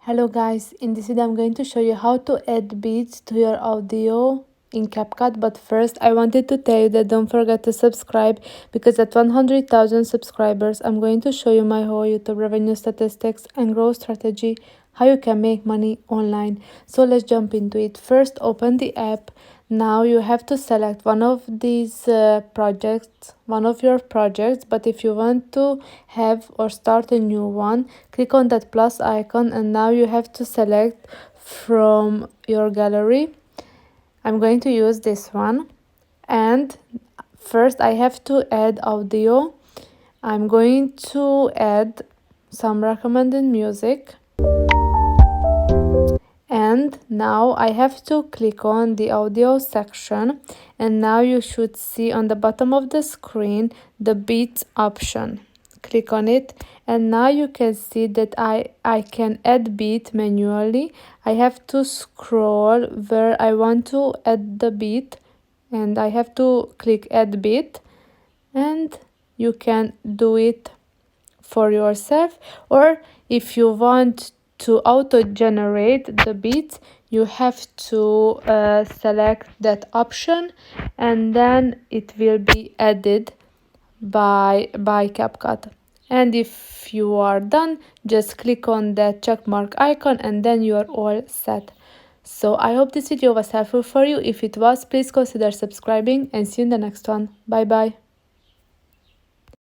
Hello guys, in this video I'm going to show you how to add beats to your audio in CapCut. But first I wanted to tell you that don't forget to subscribe, because at 100,000 subscribers I'm going to show you my whole YouTube revenue statistics and growth strategy, how you can make money online. So let's jump into it. First, open the app. Now you have to select one of these projects, one of your projects, but if you want to have or start a new one, click on that plus icon, and now you have to select from your gallery. I'm going to use this one, and first I have to add audio. I'm going to add some recommended music. And now I have to click on the audio section, and now you should see on the bottom of the screen the beats option. Click on it, and now you can see that I can add beat manually. I have to scroll where I want to add the beat, and I have to click add beat, and you can do it for yourself. Or if you want to auto generate the beats, you have to select that option, and then it will be added by CapCut. And if you are done, just click on that check mark icon, and then you are all set. So I hope this video was helpful for you. If it was, please consider subscribing, and see you in the next one. Bye bye.